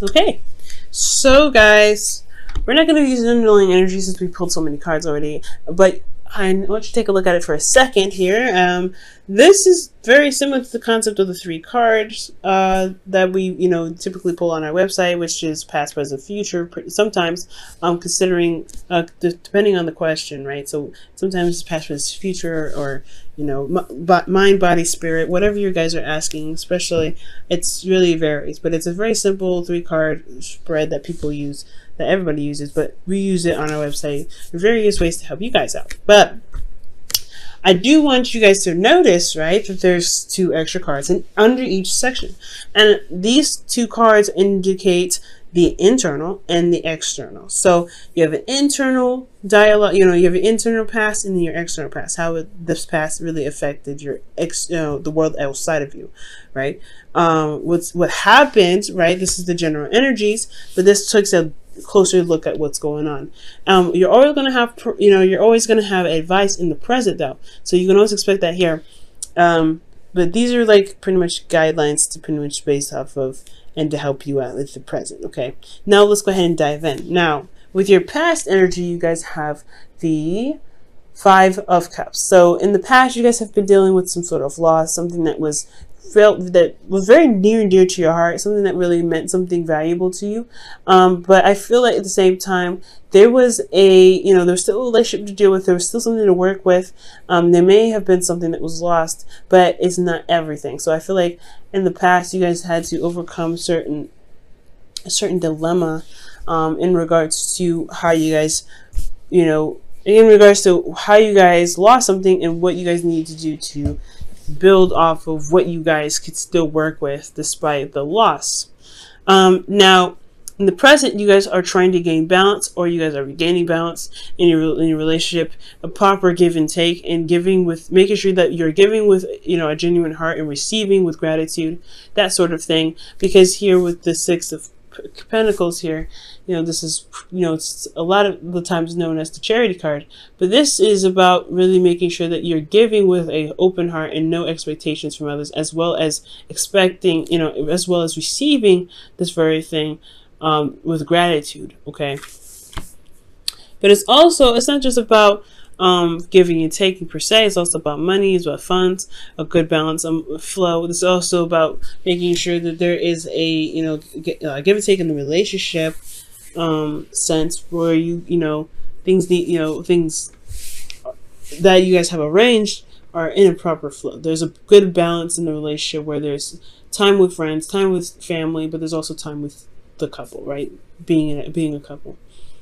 Okay, so guys, we're not going to use underlying energy since we pulled so many cards already, but I want you to take a look at it for a second here. This is very similar to the concept of the 3 cards that we, typically pull on our website, which is past, present, future. Sometimes, considering depending on the question, right? So sometimes it's past, present, future, or mind, body, spirit, whatever you guys are asking. Especially, it's really varies, but it's a very simple 3-card spread that people use, that everybody uses, but we use it on our website in various ways to help you guys out. But I do want you guys to notice, right, that there's 2 extra cards under each section. And these 2 cards indicate the internal and the external. So you have an internal dialogue, you have an internal past and your external past. How this past really affected your the world outside of you, right? What happened, right? This is the general energies, but this takes a closer look at what's going on. You're always going to have, you're always going to have advice in the present though. So you can always expect that here. But these are like pretty much guidelines to pretty much base off of and to help you out with the present. Okay. Now let's go ahead and dive in. Now with your past energy, you guys have the 5 of Cups. So in the past, you guys have been dealing with some sort of loss, something that was very near and dear to your heart, something that really meant something valuable to you. But I feel like at the same time, there was there's still a relationship to deal with. There was still something to work with. There may have been something that was lost, but it's not everything. So I feel like in the past, you guys had to overcome a certain dilemma in regards to how you guys, in regards to how you guys lost something and what you guys need to do to build off of what you guys could still work with despite the loss. Now, in the present, you guys are trying to gain balance, or you guys are regaining balance in your relationship, a proper give and take, and making sure that you're giving with a genuine heart and receiving with gratitude, that sort of thing. Because here with the 6 of Pentacles here, this is it's a lot of the times known as the charity card, but this is about really making sure that you're giving with a open heart and no expectations from others, as well as expecting, as well as receiving this very thing with gratitude. Okay, but it's not just about giving and taking per se. It's also about money, it's about funds, a good balance flow. It's also about making sure that there is a give and take in the relationship sense, where things that you guys have arranged are in a proper flow. There's a good balance in the relationship where there's time with friends, time with family, but there's also time with the couple, right? Being a couple.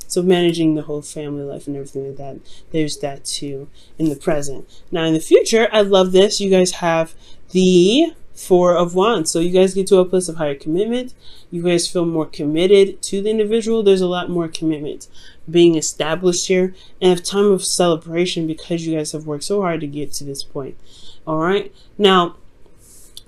So managing the whole family life and everything like that, there's that too in the present. Now in the future, I love this. You guys have the 4 of Wands. So you guys get to a place of higher commitment. You guys feel more committed to the individual. There's a lot more commitment being established here, and a time of celebration because you guys have worked so hard to get to this point. All right. Now,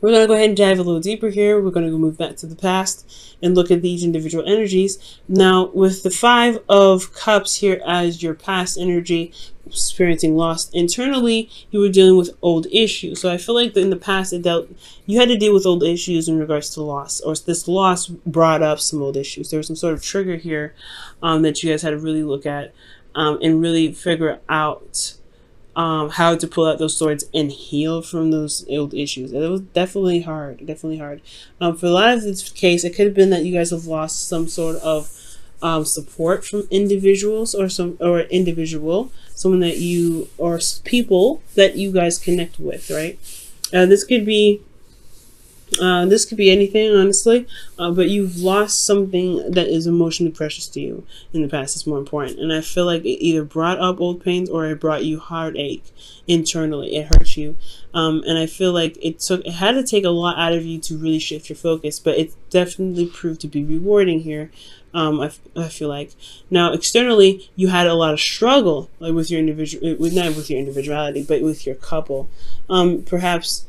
we're going to go ahead and dive a little deeper here. We're going to go move back to the past and look at these individual energies. Now, with the 5 of Cups here as your past energy, experiencing loss internally, you were dealing with old issues. So I feel like in the past, you had to deal with old issues in regards to loss, or this loss brought up some old issues. There was some sort of trigger here that you guys had to really look at and really figure out how to pull out those swords and heal from those old issues. And it was definitely hard, For a lot of this case, it could have been that you guys have lost some sort of support from individuals or individual, someone that you, or people that you guys connect with, right? This could be anything, honestly, but you've lost something that is emotionally precious to you in the past. It's more important, and I feel like it either brought up old pains or it brought you heartache internally. It hurt you, and I feel like it had to take a lot out of you to really shift your focus, but it definitely proved to be rewarding here. I feel like now externally you had a lot of struggle, like with your not with your individuality, but with your couple. Perhaps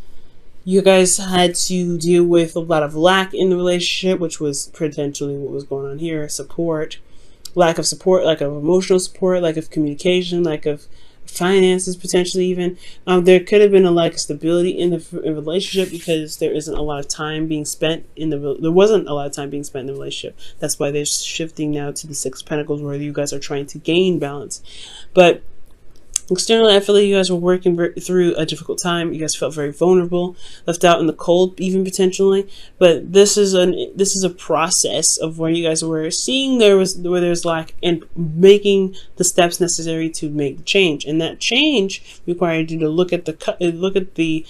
you guys had to deal with a lot of lack in the relationship, which was potentially what was going on here. Lack of support, lack of emotional support, lack of communication, lack of finances, potentially even. There could have been a lack of stability in the relationship because there isn't a lot of time being spent in there wasn't a lot of time being spent in the relationship. That's why they're shifting now to the Six of Pentacles, where you guys are trying to gain balance. But externally, I feel like you guys were working through a difficult time. You guys felt very vulnerable, left out in the cold, even potentially. But this is a process of where you guys were seeing where there's lack and making the steps necessary to make the change. And that change required you to look at the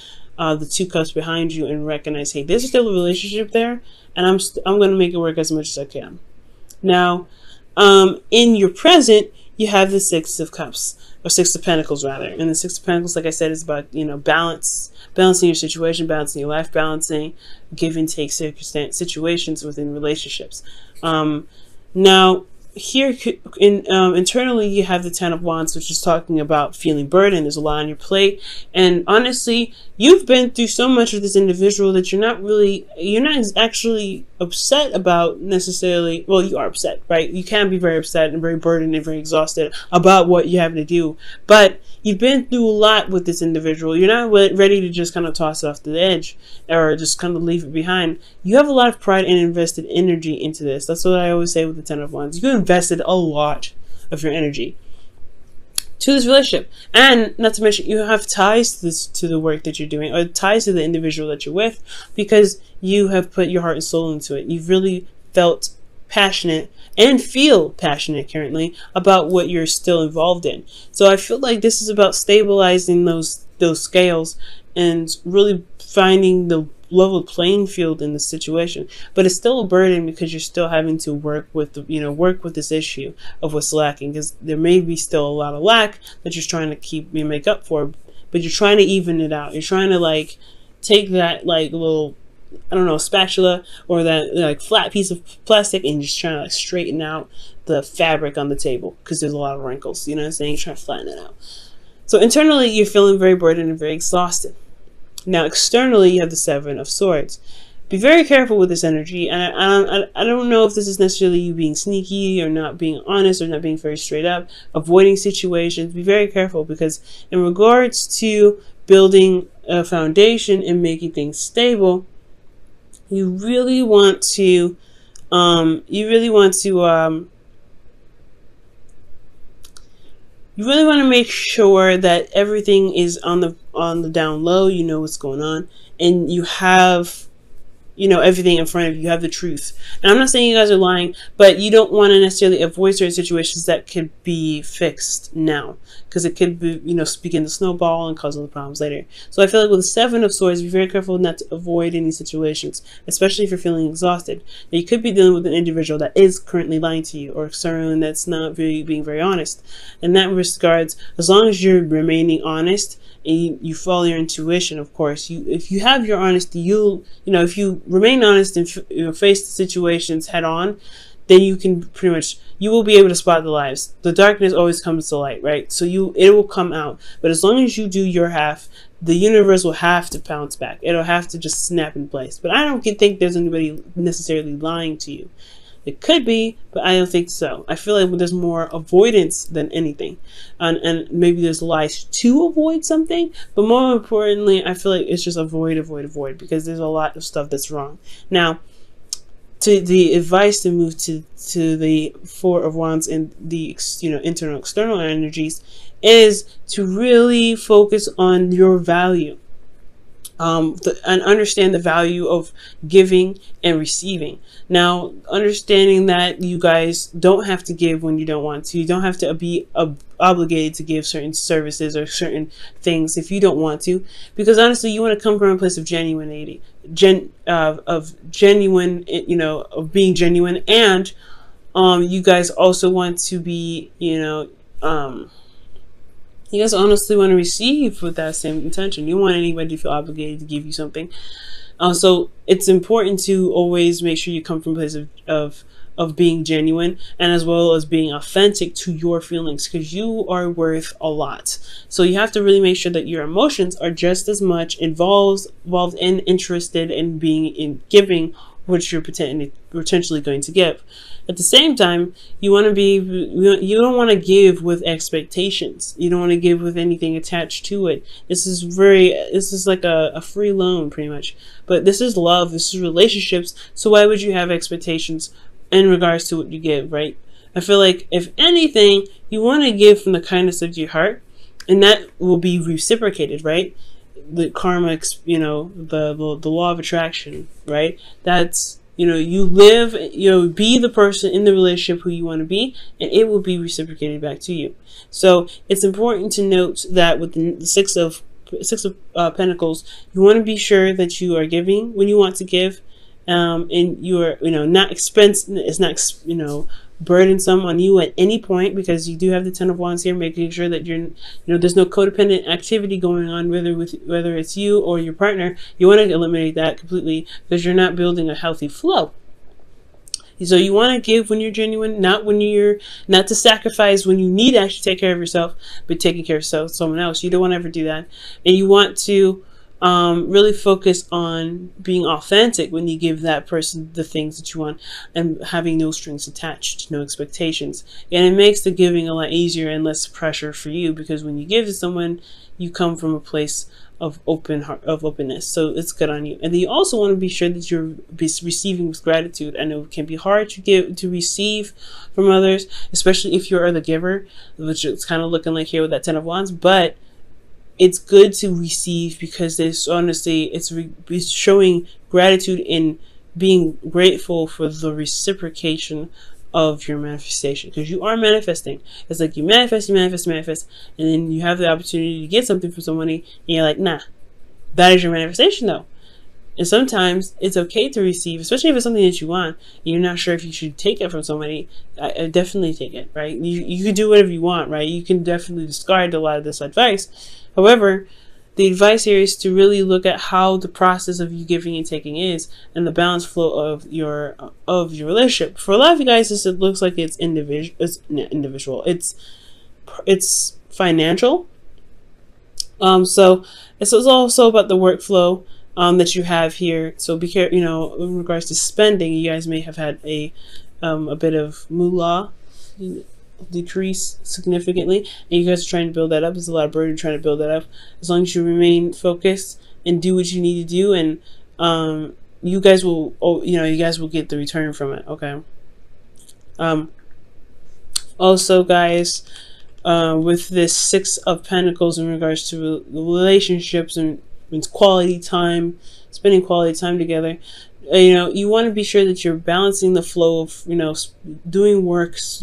two cups behind you and recognize, hey, there's still a relationship there, and I'm going to make it work as much as I can. Now, in your present, you have the Six of Cups. Or Six of Pentacles, rather. And the Six of Pentacles, like I said, is about, balancing your situation, balancing your life, balancing give and take situations within relationships. Now, here, internally, you have the Ten of Wands, which is talking about feeling burdened. There's a lot on your plate. And honestly, you've been through so much with this individual that you're not actually upset about necessarily. Well, you are upset, right? You can be very upset and very burdened and very exhausted about what you have to do. But you've been through a lot with this individual. You're not ready to just kind of toss it off the edge or just kind of leave it behind. You have a lot of pride and invested energy into this. That's what I always say with the Ten of Wands. You invested a lot of your energy to this relationship, and not to mention you have ties to the work that you're doing, or ties to the individual that you're with, because you have put your heart and soul into it. You've really felt passionate and feel passionate currently about what you're still involved in. So I feel like this is about stabilizing those scales and really finding the level playing field in the situation. But it's still a burden because you're still having to work with this issue of what's lacking, because there may be still a lot of lack that you're trying to make up for, but you're trying to even it out. You're trying to take that little, I don't know, spatula or that flat piece of plastic and just trying to straighten out the fabric on the table, because there's a lot of wrinkles. You know what I'm saying? You're trying to flatten it out. So internally, you're feeling very burdened and very exhausted. Now, externally, you have the Seven of Swords. Be very careful with this energy. And I don't know if this is necessarily you being sneaky or not being honest or not being very straight up, avoiding situations. Be very careful, because in regards to building a foundation and making things stable, you really want to make sure that everything is on the down low. You know what's going on, and you have everything in front of you. You have the truth. And I'm not saying you guys are lying, but you don't want to necessarily avoid certain situations that could be fixed now, because it could be, begin to snowball and cause other problems later. So I feel like with the Seven of Swords, be very careful not to avoid any situations, especially if you're feeling exhausted. Now, you could be dealing with an individual that is currently lying to you, or someone that's not being very honest. In that regards, as long as you're remaining honest, and you follow your intuition, of course. If you have your honesty, if you remain honest and face the situations head on, then you will be able to spot the lies. The darkness always comes to light, right? So it will come out. But as long as you do your half, the universe will have to bounce back. It'll have to just snap in place. But I don't think there's anybody necessarily lying to you. It could be, but I don't think so. I feel like there's more avoidance than anything. And maybe there's lies to avoid something, but more importantly, I feel like it's just avoid, because there's a lot of stuff that's wrong. Now, to the advice to move to the Four of Wands and the internal, external energies is to really focus on your value. And understand the value of giving and receiving. Now, understanding that you guys don't have to give when you don't want to. You don't have to be obligated to give certain services or certain things if you don't want to. Because honestly, you want to come from a place of genuinity, of being genuine, and you guys also want to be, you guys honestly want to receive with that same intention. You don't want anybody to feel obligated to give you something. So it's important to always make sure you come from a place of being genuine, and as well as being authentic to your feelings, because you are worth a lot. So you have to really make sure that your emotions are just as much involved and interested in giving what you're potentially going to give. At the same time, you don't want to give with expectations. You don't want to give with anything attached to it. This is like a free loan pretty much. But this is love, this is relationships. So why would you have expectations in regards to what you give, right? I feel like if anything, you want to give from the kindness of your heart, and that will be reciprocated, right? The karma, the law of attraction, right? That's, you live, be the person in the relationship who you want to be, and it will be reciprocated back to you. So it's important to note that with the Six of Pentacles, you want to be sure that you are giving when you want to give, and you are, not it's not, burdensome on you at any point, because you do have the Ten of Wands here, making sure that you're, there's no codependent activity going on, whether it's you or your partner. You want to eliminate that completely, because you're not building a healthy flow. So you want to give when you're genuine, not to sacrifice when you need to actually take care of yourself, but taking care of someone else. You don't want to ever do that. And you want to really focus on being authentic when you give that person the things that you want, and having no strings attached, no expectations. And it makes the giving a lot easier and less pressure for you, because when you give to someone, you come from a place of openness. So it's good on you. And then you also want to be sure that you're receiving with gratitude. I know it can be hard to receive from others, especially if you're the giver, which it's kind of looking like here with that Ten of Wands, but it's good to receive, because there's honestly, it's showing gratitude in being grateful for the reciprocation of your manifestation, because you are manifesting. It's like you manifest, and then you have the opportunity to get something from somebody, and you're like, nah, that is your manifestation though. And sometimes it's okay to receive, especially if it's something that you want, and you're not sure if you should take it from somebody. I definitely take it, right? You can do whatever you want, right? You can definitely discard a lot of this advice. However, the advice here is to really look at how the process of you giving and taking is, and the balanced flow of your relationship. For a lot of you guys, it looks like it's individual. It's financial. So it's also about the workflow that you have here. So be careful. In regards to spending, you guys may have had a bit of moolah decrease significantly, and you guys are trying to build that up. There's a lot of burden trying to build that up. As long as you remain focused and do what you need to do, and you guys will get the return from it. Okay. Also, guys, with this Six of Pentacles in regards to relationships and means quality time, spending quality time together. You want to be sure that you're balancing the flow of, doing works,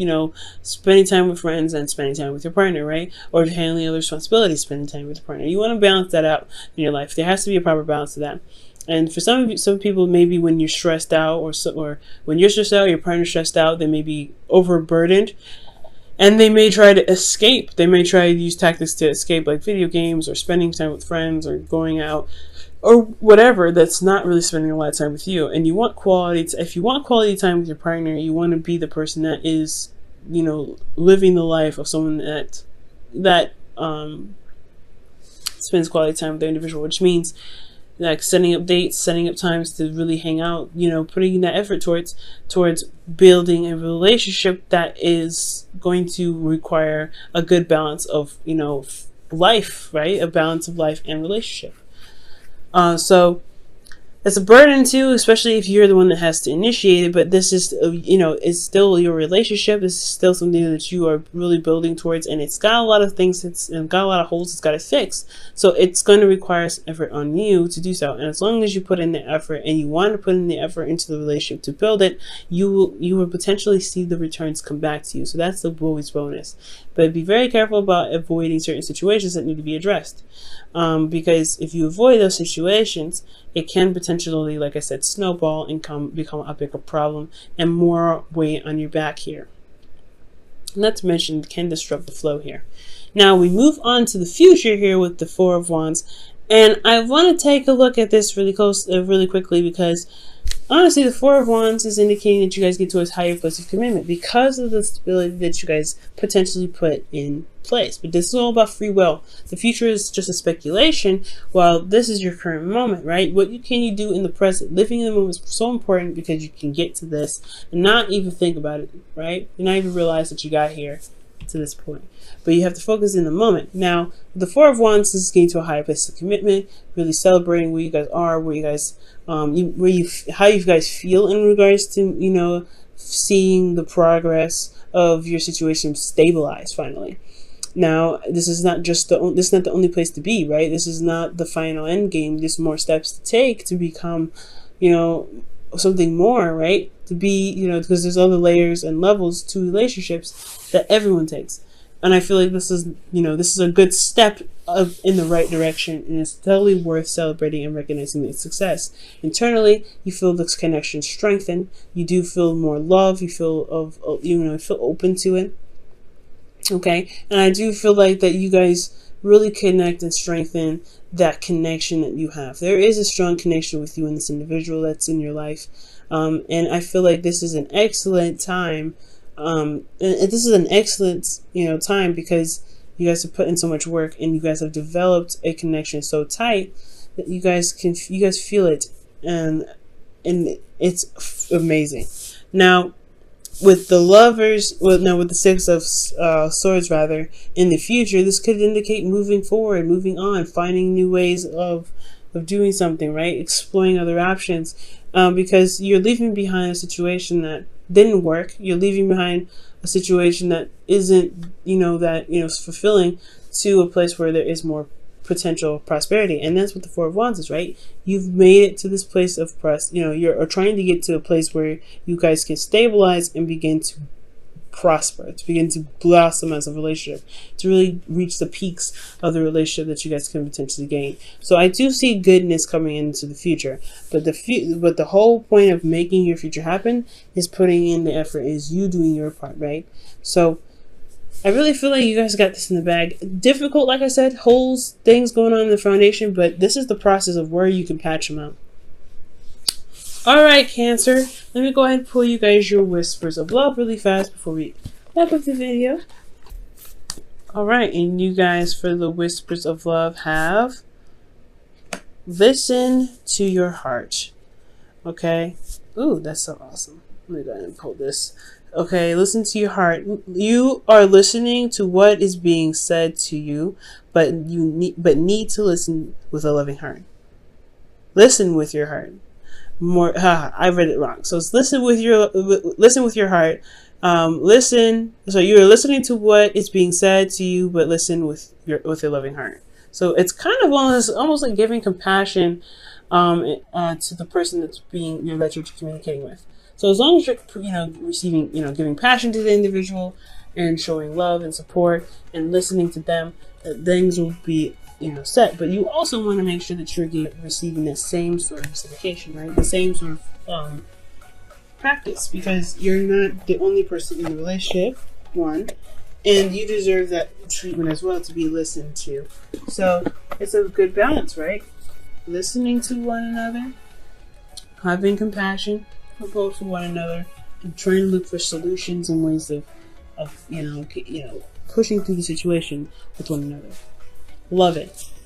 spending time with friends and spending time with your partner, right? Or handling other responsibilities, spending time with your partner. You want to balance that out in your life. There has to be a proper balance to that. And for some people, maybe when you're stressed out, or when you're stressed out, your partner's stressed out, they may be overburdened, and they may try to escape. They may try to use tactics to escape, like video games, or spending time with friends, or going out, or whatever, that's not really spending a lot of time with you. And you want if you want quality time with your partner, you want to be the person that is, living the life of someone that spends quality time with their individual, which means like setting up dates, setting up times to really hang out, putting that effort towards building a relationship that is going to require a good balance of, life, right? A balance of life and relationship. So it's a burden too, especially if you're the one that has to initiate it. But this is, it's still your relationship. This is still something that you are really building towards, and it's got a lot of things. It's got a lot of holes. It's got to fix. So it's going to require some effort on you to do so. And as long as you put in the effort, and you want to put in the effort into the relationship to build it, you will potentially see the returns come back to you. So that's the always bonus. But be very careful about avoiding certain situations that need to be addressed. Because if you avoid those situations, it can potentially, like I said, snowball and become a bigger problem and more weight on your back here. Not to mention, it can disrupt the flow here. Now we move on to the future here with the Four of Wands, And I want to take a look at this really quickly, because honestly, the Four of Wands is indicating that you guys get to a higher place of commitment because of the stability that you guys potentially put in place. But this is all about free will. The future is just a speculation, while this is your current moment, right? What can you do in the present? Living in the moment is so important, because you can get to this and not even think about it, right? You not even realize that you got here to this point. But you have to focus in the moment. Now, the Four of Wands is getting to a higher place of commitment, really celebrating where you guys are, where you guys, how you guys feel in regards to, seeing the progress of your situation stabilize finally. Now, this is not the only place to be, right? This is not the final end game. There's more steps to take to become, something more, right? To be, because there's other layers and levels to relationships that everyone takes. And I feel like this is a good step in the right direction, and it's totally worth celebrating and recognizing the success. Internally, you feel this connection strengthen. You do feel more love. You feel feel open to it. Okay, and I do feel like that you guys really connect and strengthen that connection that you have. There is a strong connection with you and this individual that's in your life, and I feel like this is an excellent time. And this is an excellent, time, because you guys have put in so much work, and you guys have developed a connection so tight that you guys feel it, and it's amazing. Now, with the lovers, with the Six of Swords rather, in the future, this could indicate moving forward, moving on, finding new ways of doing something, right? Exploring other options, because you're leaving behind a situation that didn't work. You're leaving behind a situation that isn't, fulfilling, to a place where there is more potential prosperity. And that's what the Four of Wands is, right? You've made it to this place of you're trying to get to a place where you guys can stabilize and begin to prosper, to begin to blossom as a relationship, to really reach the peaks of the relationship that you guys can potentially gain. So I do see goodness coming into the future, but the whole point of making your future happen is putting in the effort, is you doing your part, right? So I really feel like you guys got this in the bag. Difficult, like I said, holes, things going on in the foundation, but this is the process of where you can patch them out. Alright, Cancer, let me go ahead and pull you guys your whispers of love really fast before we wrap up the video. Alright, and you guys, for the whispers of love, have listen to your heart. Okay? Ooh, that's so awesome. Let me go ahead and pull this. Okay, listen to your heart. You are listening to what is being said to you, but you need to listen with a loving heart. Listen with your heart. I read it wrong. So it's listen with your heart. So you're listening to what is being said to you, but listen with your loving heart. So it's kind of almost like giving compassion to the person that you're communicating with. So as long as you're receiving, giving passion to the individual and showing love and support and listening to them, things will be set. But you also want to make sure that you're receiving the same sort of reciprocation, right? The same sort of practice, because you're not the only person in the relationship, one, and you deserve that treatment as well, to be listened to. So it's a good balance, right? Listening to one another, having compassion for one another, and trying to look for solutions and ways of pushing through the situation with one another. Love it.